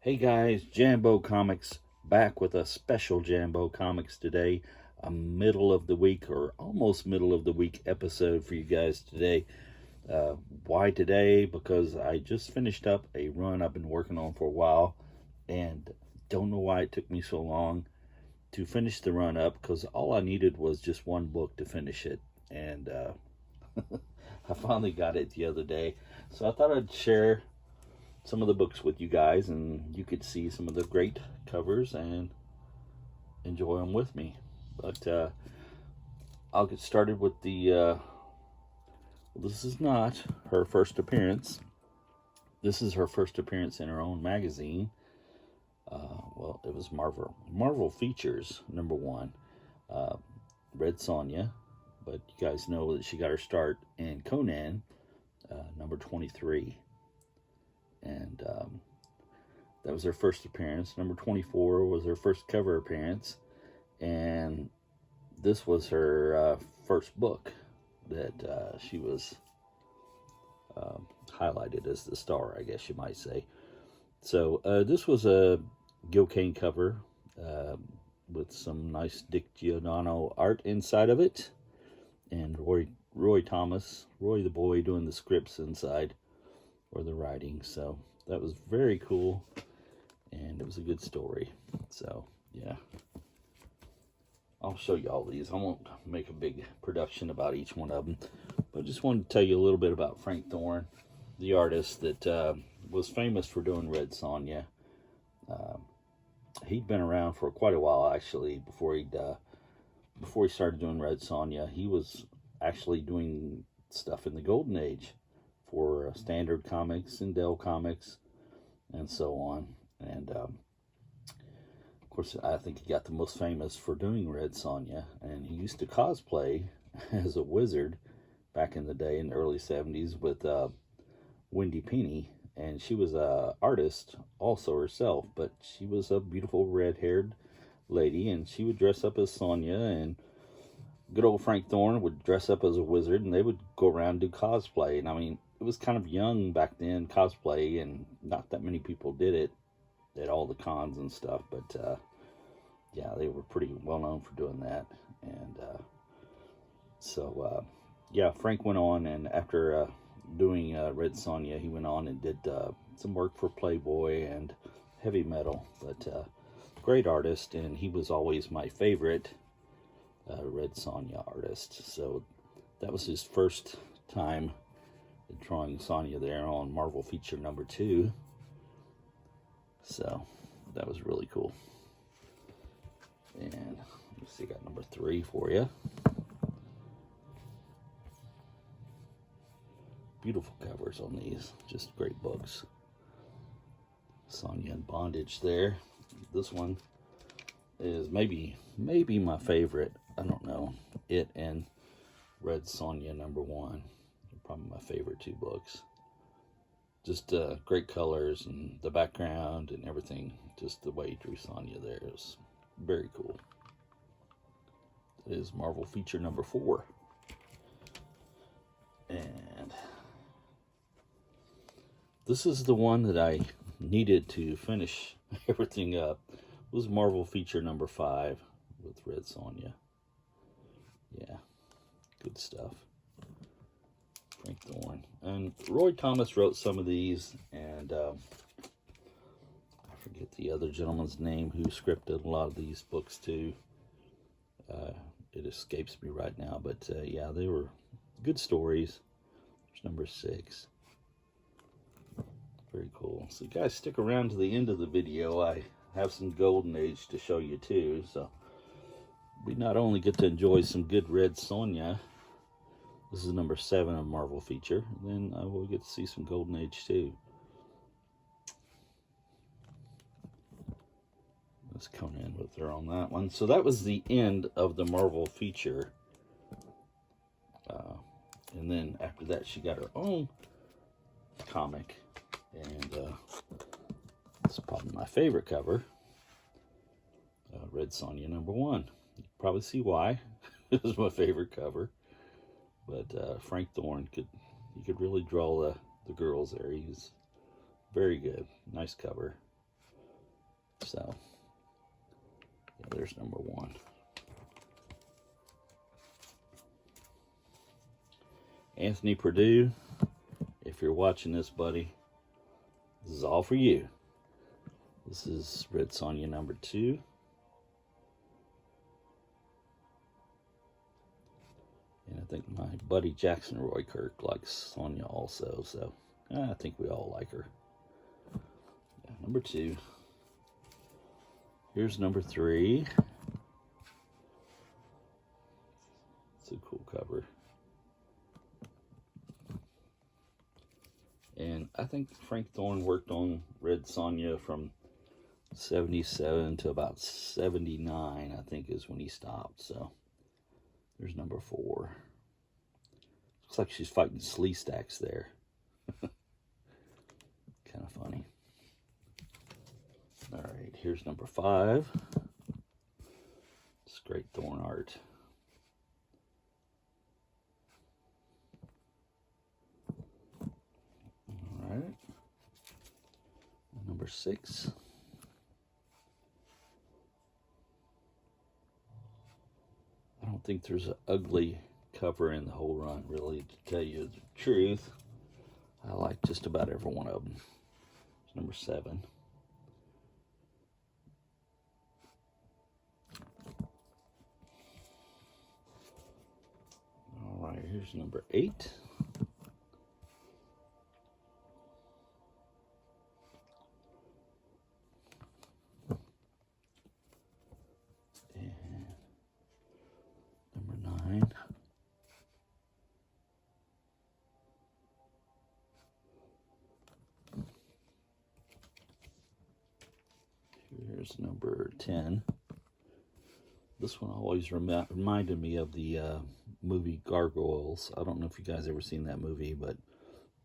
Hey guys, Jambo Comics back with a special Jambo Comics today. A middle of the week or almost middle of the week episode for you guys today. Uh, why today? Because I just finished up a run I've been working on for a while and don't know why it took me so long to finish the run up because all I needed was just one book to finish it. And I finally got it the other day. So I thought I'd share some of the books with you guys and you could see some of the great covers and enjoy them with me. But I'll get started with this is not her first appearance. This is her first appearance in her own magazine. Well, it was Marvel Features #1, uh, Red Sonja. But you guys know that she got her start in Conan, number 23. And that was her first appearance. Number 24 was her first cover appearance. And this was her first book that she was highlighted as the star, I guess you might say. So this was a Gil Kane cover with some nice Dick Giordano art inside of it. And Roy Thomas, Roy the boy, doing the scripts inside or the writing. So that was very cool, and it was a good story. So yeah, I'll show you all these. I won't make a big production about each one of them, but I just wanted to tell you a little bit about Frank Thorne, the artist that was famous for doing Red Sonja. He'd been around for quite a while, actually. Before he started doing Red Sonja, he was actually doing stuff in the Golden Age for Standard Comics and Dell Comics and so on. And of course, I think he got the most famous for doing Red Sonja. And he used to cosplay as a wizard back in the day in the early 70s with Wendy Pini. And she was a artist also herself, but she was a beautiful red-haired lady, and she would dress up as Sonja, and good old Frank Thorne would dress up as a wizard, and they would go around and do cosplay. And I mean, it was kind of young back then, cosplay, and not that many people did it at all the cons and stuff. But yeah, they were pretty well known for doing that. And yeah, Frank went on, and after doing Red Sonja, he went on and did some work for Playboy and Heavy Metal. But great artist, and he was always my favorite Red Sonja artist. So that was his first time drawing Sonja there on Marvel Feature #2. So that was really cool. And let me see, I got #3 for you. Beautiful covers on these, just great books. Sonja in bondage there. This one is maybe my favorite. I don't know. It and Red Sonja #1 are probably my favorite two books. Just great colors and the background and everything. Just the way he drew Sonja there is very cool. That is Marvel Feature #4. And this is the one that I needed to finish everything up. It was Marvel Feature #5 with Red Sonja. Yeah, good stuff. Frank Thorne. And Roy Thomas wrote some of these, and I forget the other gentleman's name who scripted a lot of these books too. It escapes me right now, but yeah, they were good stories. There's #6. Very cool. So you guys stick around to the end of the video. I have some Golden Age to show you too. So we not only get to enjoy some good Red Sonja. This is #7 of Marvel Feature. Then I will get to see some Golden Age too. Let's come in with her on that one. So that was the end of the Marvel Feature. And then after that, she got her own comic. And it's probably my favorite cover. Red Sonja #1. You can probably see why. It was my favorite cover. But Frank Thorne could really draw the girls there. He's very good. Nice cover. So, yeah, there's number 1. Anthony Purdue, if you're watching this, buddy, this is all for you. This is Red Sonja number 2. And I think my buddy Jackson Roy Kirk likes Sonja also, so I think we all like her. Yeah, number 2. Here's number 3. It's a cool cover. And I think Frank Thorne worked on Red Sonja from 77 to about 79, I think, is when he stopped. So there's number 4. Looks like she's fighting slee stacks there. Kind of funny. All right, here's number 5. It's great Thorne art. All right. Number 6. I don't think there's an ugly cover in the whole run, really, to tell you the truth. I like just about every one of them. It's number 7. All right, here's number 8. And number 9. Here's number 10. This one always reminded me of the movie Gargoyles. I don't know if you guys ever seen that movie, but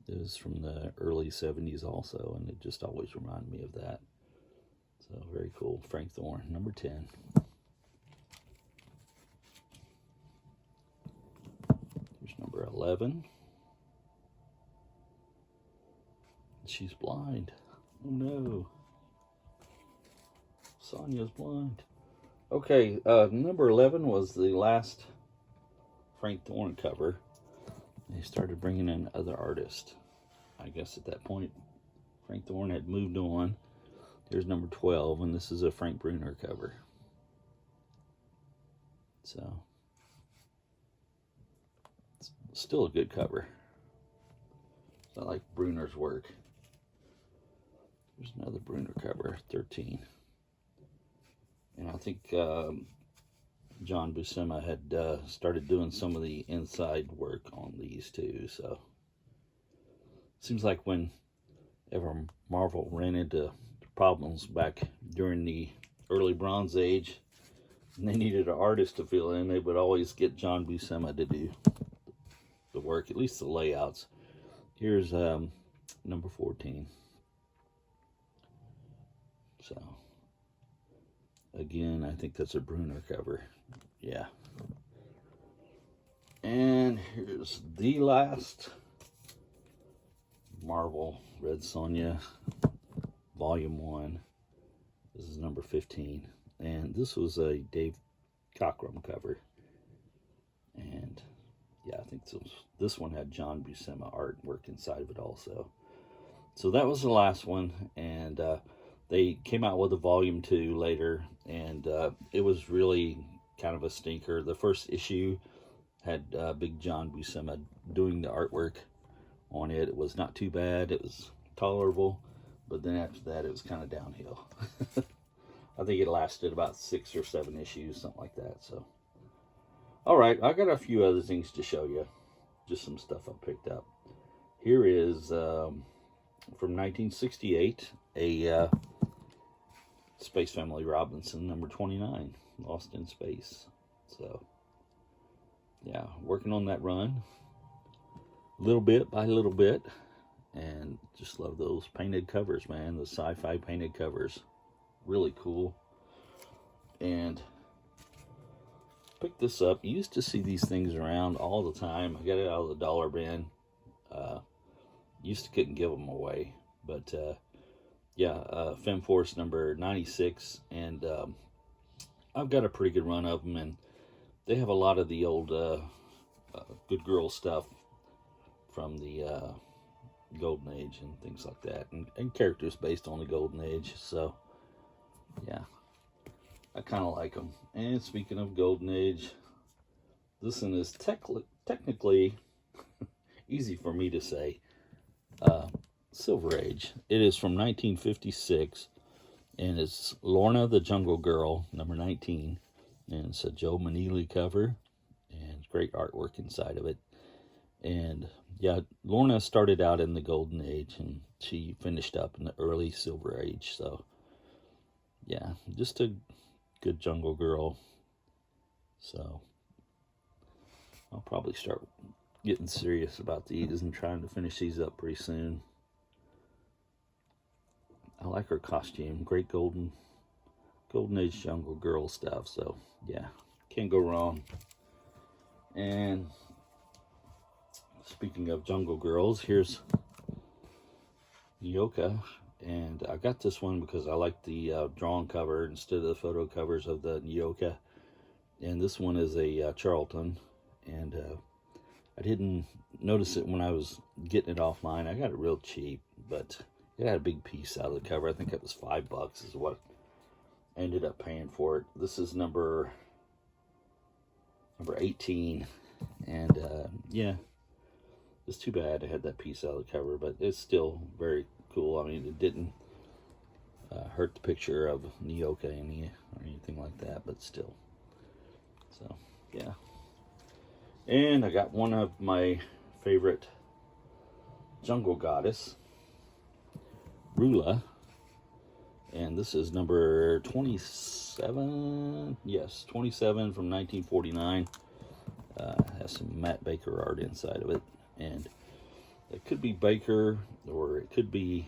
it was from the early 70s also, and it just always reminded me of that. So very cool. Frank Thorne, number 10. Here's number 11. She's blind. Oh no. Sonja's blind. Okay, number 11 was the last Frank Thorne cover. They started bringing in other artists. I guess at that point, Frank Thorne had moved on. Here's number 12, and this is a Frank Bruner cover. So, it's still a good cover. I like Bruner's work. There's another Bruner cover, 13. And I think John Buscema had started doing some of the inside work on these too. So seems like whenever Marvel ran into problems back during the early Bronze Age, and they needed an artist to fill in, they would always get John Buscema to do the work, at least the layouts. Here's number 14. So again, I think that's a Bruner cover. Yeah. And here's the last Marvel Red Sonja Volume 1. This is number 15. And this was a Dave Cockrum cover. And yeah, I think this one had John Buscema artwork inside of it also. So that was the last one. And they came out with a Volume 2 later, and it was really kind of a stinker. The first issue had Big John Buscema doing the artwork on it. It was not too bad. It was tolerable, but then after that, it was kind of downhill. I think it lasted about 6 or 7 issues, something like that. So, all right, I got a few other things to show you. Just some stuff I picked up. Here is from 1968, a Space Family Robinson, number 29, Lost in Space. So, yeah, working on that run, little bit by little bit, and just love those painted covers, man. The sci-fi painted covers, really cool. And picked this up. You used to see these things around all the time. I got it out of the dollar bin. Used to couldn't give them away, but yeah, Fem Force number 96, and I've got a pretty good run of them, and they have a lot of the old good girl stuff from the Golden Age and things like that, and characters based on the Golden Age. So, yeah, I kind of like them. And speaking of Golden Age, this one is technically easy for me to say. Silver Age. It is from 1956, and it's Lorna the Jungle Girl, number 19, and it's a Joe Manili cover, and great artwork inside of it. And yeah, Lorna started out in the Golden Age, and she finished up in the early Silver Age. So yeah, just a good Jungle Girl. So I'll probably start getting serious about these and trying to finish these up pretty soon. I like her costume. Great Golden Age Jungle Girl stuff. So yeah, can't go wrong. And speaking of Jungle Girls, here's Nyoka. And I got this one because I like the drawn cover instead of the photo covers of the Nyoka. And this one is a Charlton. And I didn't notice it when I was getting it offline. I got it real cheap, but it had a big piece out of the cover. I think it was $5 is what I ended up paying for it. This is number 18. And yeah, it's too bad I had that piece out of the cover, but it's still very cool. I mean, it didn't hurt the picture of Nyoka or anything like that, but still. So, yeah. And I got one of my favorite jungle goddess, Rula. And this is number 27. Yes, 27 from 1949. Has some Matt Baker art inside of it. And it could be Baker, or it could be,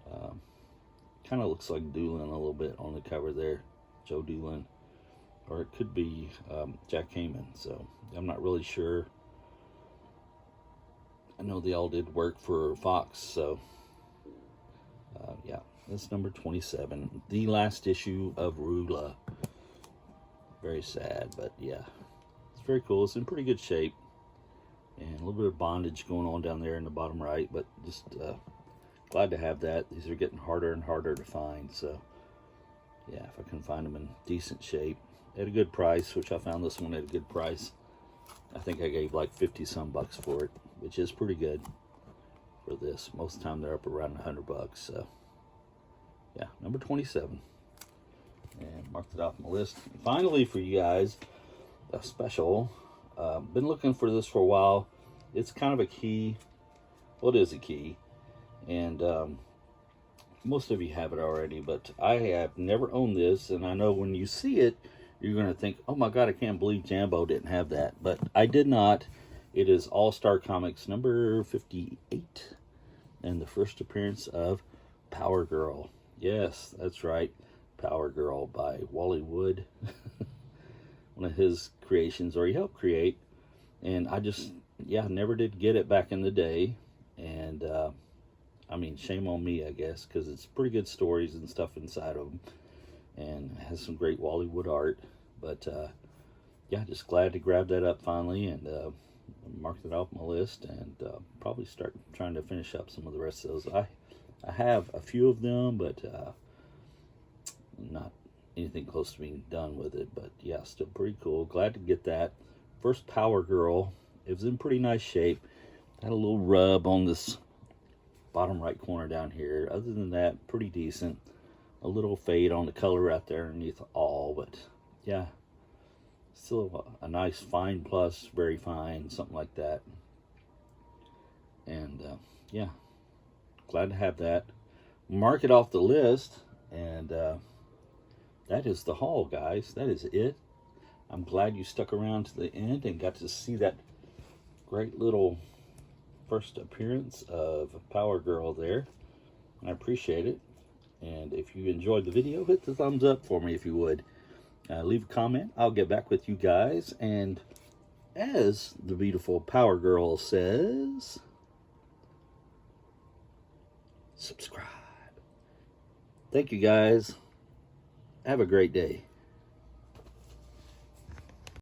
kind of looks like Doolin a little bit on the cover there, Joe Doolin. Or it could be Jack Heyman, so I'm not really sure. I know they all did work for Fox, so yeah, that's number 27. The last issue of Rula. Very sad, but yeah, it's very cool. It's in pretty good shape. And a little bit of bondage going on down there in the bottom right, but just glad to have that. These are getting harder and harder to find, so yeah, if I can find them in decent shape at a good price, which I found this one at a good price. I think I gave like 50 some bucks for it, which is pretty good for this. Most of the time they're up around $100, so yeah, number 27. And marked it off my list. And finally, for you guys, a special. Been looking for this for a while. It's kind of a key. Well, it is a key, and most of you have it already, but I have never owned this, and I know when you see it, you're going to think, oh my God, I can't believe Jambo didn't have that. But I did not. It is All-Star Comics number 58, and the first appearance of Power Girl. Yes, that's right, Power Girl by Wally Wood. One of his creations, or he helped create. And I just, yeah, never did get it back in the day. And, I mean, shame on me, I guess, because it's pretty good stories and stuff inside of them. And has some great Wally Wood art. But yeah, just glad to grab that up finally, and marked it off my list, and probably start trying to finish up some of the rest of those. I have a few of them, but not anything close to being done with it. But yeah, still pretty cool. Glad to get that. First Power Girl. It was in pretty nice shape. Had a little rub on this bottom right corner down here. Other than that, pretty decent. A little fade on the color right there underneath all, but yeah, still a nice fine plus, very fine, something like that. And yeah, glad to have that. Mark it off the list, and that is the haul, guys. That is it. I'm glad you stuck around to the end and got to see that great little first appearance of Power Girl there. I appreciate it. And if you enjoyed the video, hit the thumbs up for me if you would. Leave a comment. I'll get back with you guys. And as the beautiful Power Girl says, subscribe. Thank you guys. Have a great day.